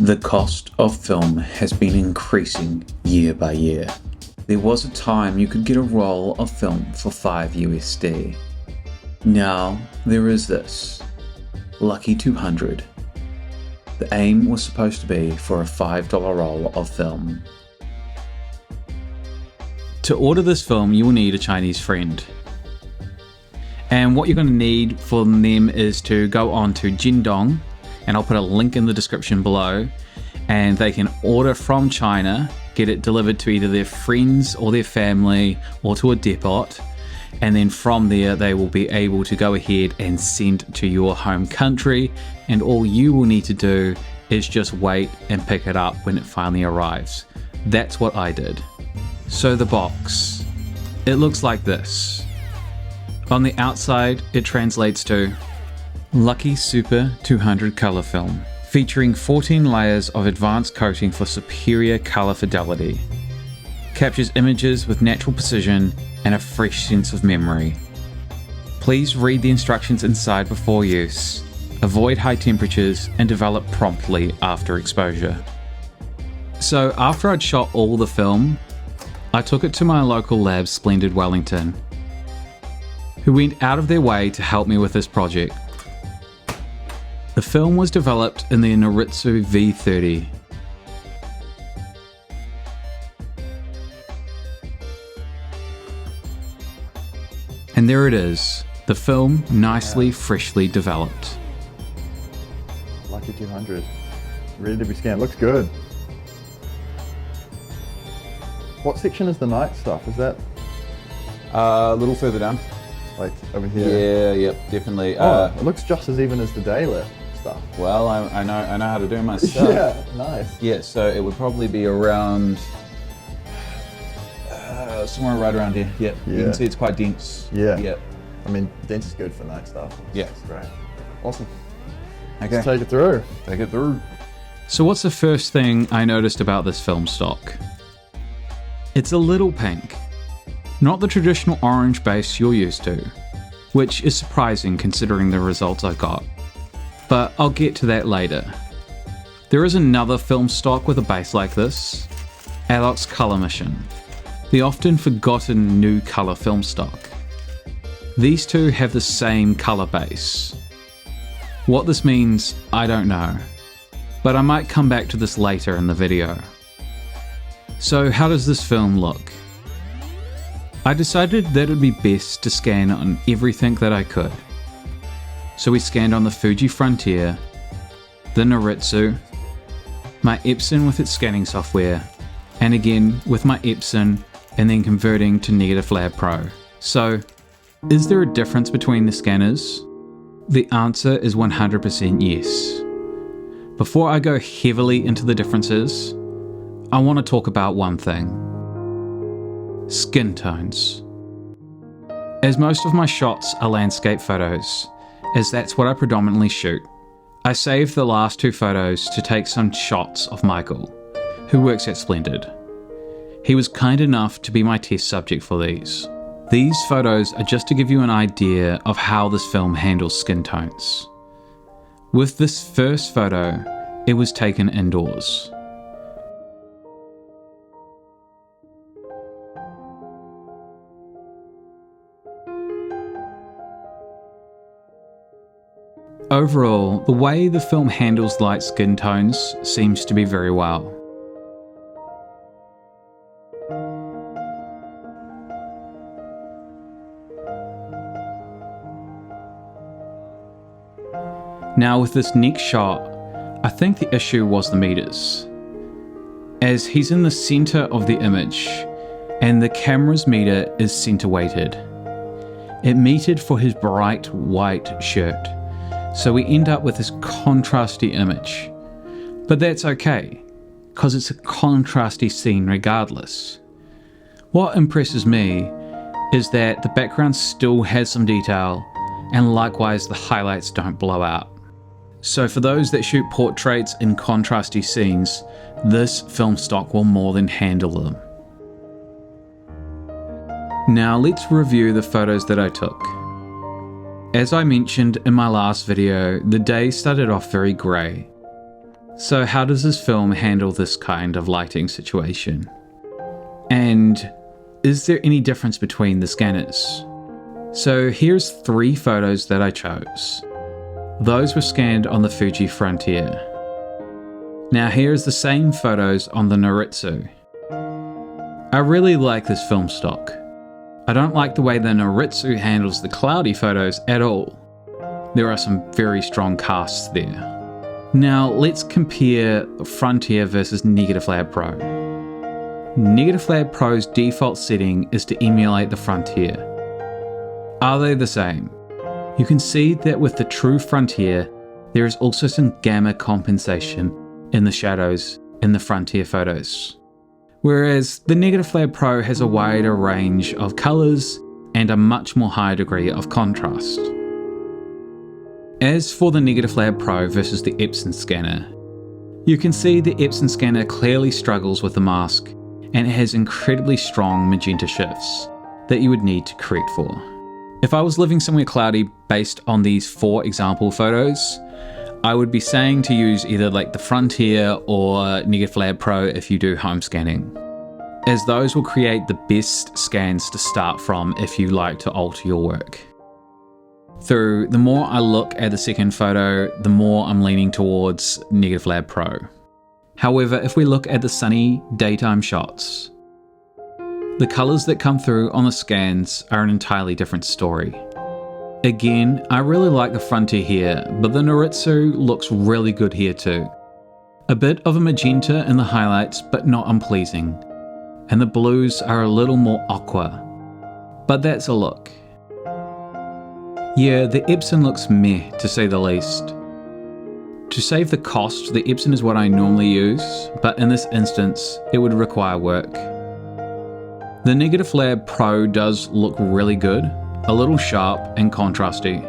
The cost of film has been increasing year by year. There was a time you could get a roll of film for $5 USD. Now there is this, Lucky 200. The aim was supposed to be for a $5 roll of film. To order this film, you will need a Chinese friend. And what you're going to need from them is to go on to Jingdong, and I'll put a link in the description below, and they can order from China, get it delivered to either their friends or their family or to a depot, and then from there they will be able to go ahead and send to your home country, and all you will need to do is just wait and pick it up when it finally arrives. That's what I did. So the box, it looks like this. On the outside it translates to Lucky Super 200 color film, featuring 14 layers of advanced coating for superior color fidelity. Captures images with natural precision and a fresh sense of memory. Please read the instructions inside before use. Avoid high temperatures and develop promptly after exposure. So after I'd shot all the film, I took it to my local lab, Splendid Wellington, who went out of their way to help me with this project. The film was developed in the Noritsu V30. And there it is, the film nicely, freshly developed. Lucky 200, ready to be scanned. Looks good. What section is the night stuff? Is that a little further down? Like over here? Yeah, yep, definitely. Oh, it looks just as even as the day lit stuff. Well, I know how to do my stuff. Yeah, nice. Yeah, so it would probably be around somewhere right around here. Yep. Yeah. You can see it's quite dense. Yeah. Yep. I mean, dense is good for night stuff. Yeah. That's great. Awesome. Okay. Let's take it through. Take it through. So what's the first thing I noticed about this film stock? It's a little pink. Not the traditional orange base you're used to, which is surprising considering the results I've got. But I'll get to that later. There is another film stock with a base like this, Alox Color Mission, the often forgotten new color film stock. These two have the same color base. What this means, I don't know, but I might come back to this later in the video. So how does this film look? I decided that it would be best to scan on everything that I could. So we scanned on the Fuji Frontier, the Noritsu, my Epson with its scanning software, and again with my Epson, and then converting to Negative Lab Pro. So, is there a difference between the scanners? The answer is 100% yes. Before I go heavily into the differences, I want to talk about one thing. Skin tones. As most of my shots are landscape photos, as that's what I predominantly shoot, I saved the last two photos to take some shots of Michael, who works at Splendid. He was kind enough to be my test subject for these. These photos are just to give you an idea of how this film handles skin tones. With this first photo, it was taken indoors. Overall, the way the film handles light skin tones seems to be very well. Now with this next shot, I think the issue was the meters, as he's in the center of the image and the camera's meter is center weighted. It metered for his bright white shirt, so we end up with this contrasty image. But that's okay, because it's a contrasty scene regardless. What impresses me is that the background still has some detail, and likewise the highlights don't blow out. So for those that shoot portraits in contrasty scenes, this film stock will more than handle them. Now let's review the photos that I took. As I mentioned in my last video, the day started off very grey. So how does this film handle this kind of lighting situation? And is there any difference between the scanners? So here's 3 photos that I chose. Those were scanned on the Fuji Frontier. Now here's the same photos on the Noritsu. I really like this film stock. I don't like the way the Noritsu handles the cloudy photos at all. There are some very strong casts there. Now let's compare Frontier versus Negative Lab Pro. Negative Lab Pro's default setting is to emulate the Frontier. Are they the same? You can see that with the true Frontier, there is also some gamma compensation in the shadows in the Frontier photos. Whereas the Negative Lab Pro has a wider range of colours and a much more high degree of contrast. As for the Negative Lab Pro versus the Epson scanner, you can see the Epson scanner clearly struggles with the mask and it has incredibly strong magenta shifts that you would need to correct for. If I was living somewhere cloudy based on these 4 example photos, I would be saying to use either like the Frontier or Negative Lab Pro if you do home scanning, as those will create the best scans to start from if you like to alter your work. Though the more I look at the second photo, the more I'm leaning towards Negative Lab Pro. However, if we look at the sunny daytime shots, the colours that come through on the scans are an entirely different story. Again, I really like the Frontier here, but the Noritsu looks really good here too. A bit of a magenta in the highlights, but not unpleasing. And the blues are a little more aqua, but that's a look. Yeah, the Epson looks meh, to say the least. To save the cost, the Epson is what I normally use, but in this instance, it would require work. The Negative Lab Pro does look really good, a little sharp and contrasty,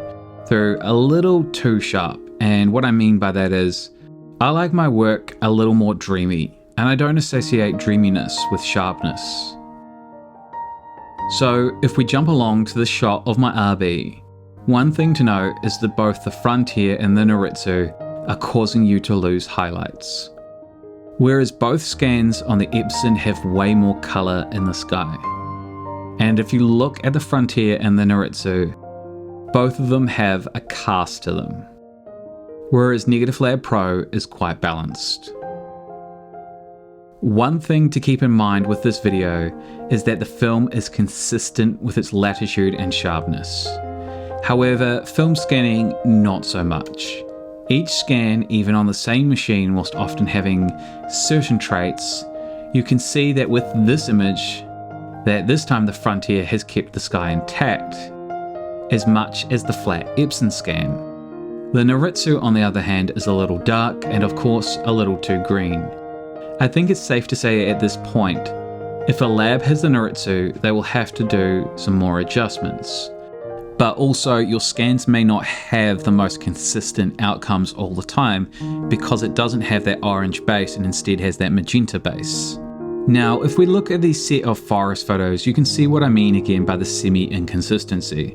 though a little too sharp, and what I mean by that is, I like my work a little more dreamy, and I don't associate dreaminess with sharpness. So if we jump along to the shot of my RB, one thing to note is that both the Frontier and the Noritsu are causing you to lose highlights. Whereas both scans on the Epson have way more colour in the sky. And if you look at the Frontier and the Noritsu, both of them have a cast to them. Whereas Negative Lab Pro is quite balanced. One thing to keep in mind with this video is that the film is consistent with its latitude and sharpness. However, film scanning, not so much. Each scan, even on the same machine whilst often having certain traits, you can see that with this image, that this time the Frontier has kept the sky intact, as much as the flat Epson scan. The Noritsu, on the other hand, is a little dark and of course a little too green. I think it's safe to say at this point, if a lab has the Noritsu, they will have to do some more adjustments. But also, your scans may not have the most consistent outcomes all the time because it doesn't have that orange base and instead has that magenta base. Now, if we look at these set of forest photos, you can see what I mean again by the semi-inconsistency.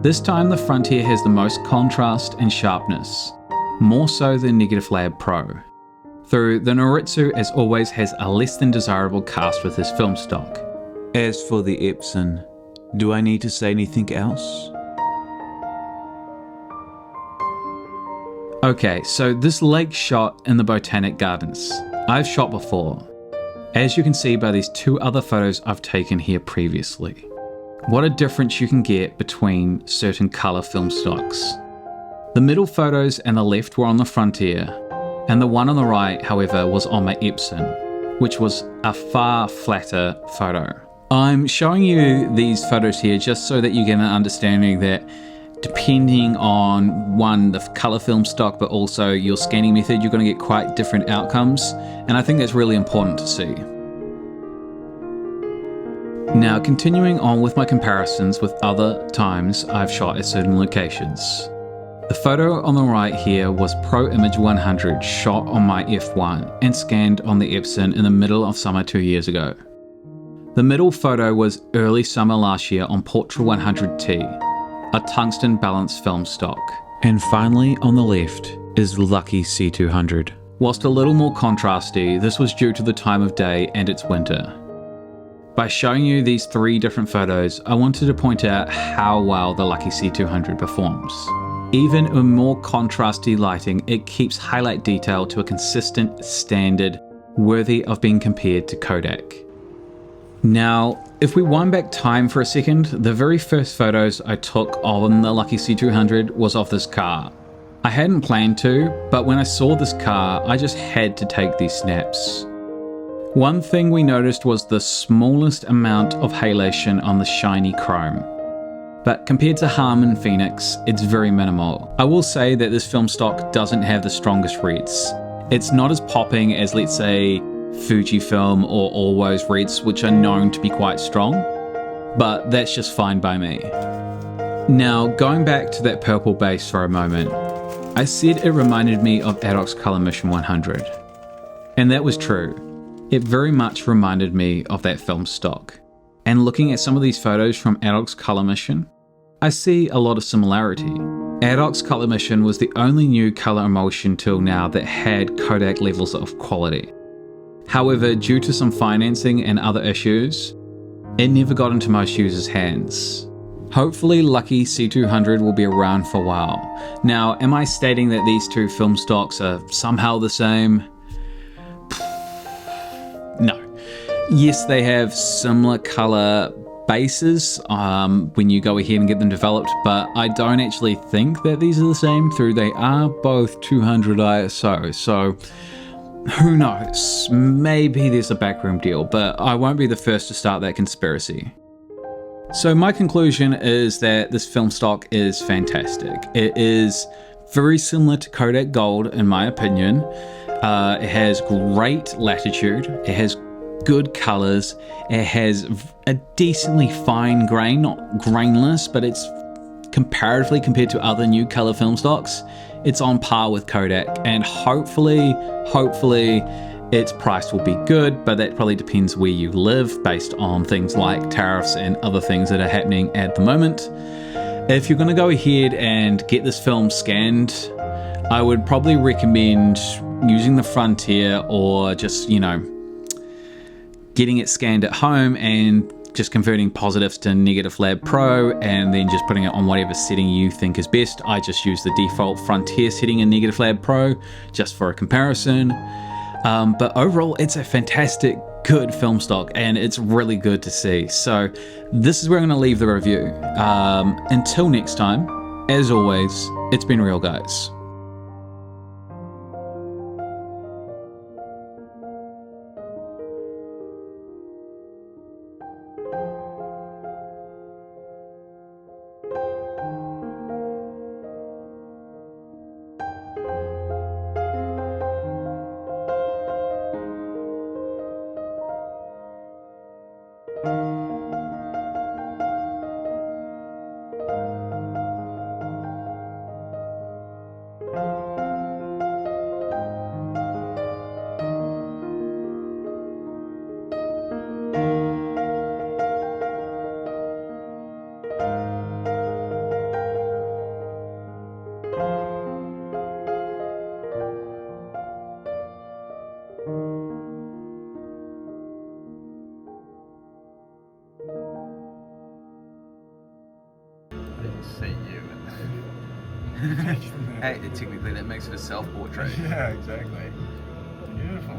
This time the Frontier has the most contrast and sharpness, more so than Negative Lab Pro. Though the Noritsu, as always, has a less than desirable cast with this film stock. As for the Epson, do I need to say anything else? Okay, so this lake shot in the Botanic Gardens, I've shot before, as you can see by these 2 other photos I've taken here previously. What a difference you can get between certain colour film stocks. The middle photos and the left were on the Frontier, and the one on the right, however, was on my Epson, which was a far flatter photo. I'm showing you these photos here just so that you get an understanding that depending on one, the color film stock, but also your scanning method, you're going to get quite different outcomes. And I think that's really important to see. Now, continuing on with my comparisons with other times I've shot at certain locations. The photo on the right here was Pro Image 100 shot on my F1 and scanned on the Epson in the middle of summer 2 years ago. The middle photo was early summer last year on Portra 100T, a tungsten balanced film stock. And finally on the left is Lucky C200, Whilst a little more contrasty, this was due to the time of day and it's winter. By showing you these 3 different photos, I wanted to point out how well the Lucky C200 performs. Even in more contrasty lighting, it keeps highlight detail to a consistent standard worthy of being compared to Kodak. Now, if we wind back time for a second, the very first photos I took on the Lucky C200 was of this car. I hadn't planned to, but when I saw this car, I just had to take these snaps. One thing we noticed was the smallest amount of halation on the shiny chrome. But compared to Harman Phoenix, it's very minimal. I will say that this film stock doesn't have the strongest reds. It's not as popping as, let's say, Fujifilm or Always reds, which are known to be quite strong, but that's just fine by me. Now, going back to that purple base for a moment, I said it reminded me of Adox Color Mission 100, and that was true. It very much reminded me of that film stock. And looking at some of these photos from Adox Color Mission, I see a lot of similarity. Adox Color Mission was the only new color emulsion tool now that had Kodak levels of quality. However, due to some financing and other issues, it never got into most users' hands. Hopefully Lucky C200 will be around for a while. Now, am I stating that these 2 film stocks are somehow the same? No. Yes, they have similar color bases when you go ahead and get them developed, but I don't actually think that these are the same through they are both 200 ISO, so who knows, maybe there's a backroom deal, but I won't be the first to start that conspiracy. So my conclusion is that this film stock is fantastic. It is very similar to Kodak Gold in my opinion. It has great latitude, it has good colors, it has a decently fine grain, not grainless, but it's comparatively compared to other new color film stocks, it's on par with Kodak, and hopefully its price will be good, but that probably depends where you live based on things like tariffs and other things that are happening at the moment. If you're going to go ahead and get this film scanned, I would probably recommend using the Frontier or just, getting it scanned at home and just converting positives to negative lab pro and then just putting it on whatever setting you think is best. I just use the default Frontier setting in negative lab pro just for a comparison. But overall, it's a fantastic, good film stock and it's really good to see. So this is where I'm going to leave the review. Until next time, as always, it's been real, guys. See you. Hey, technically that makes it a self-portrait. Yeah, exactly. Beautiful.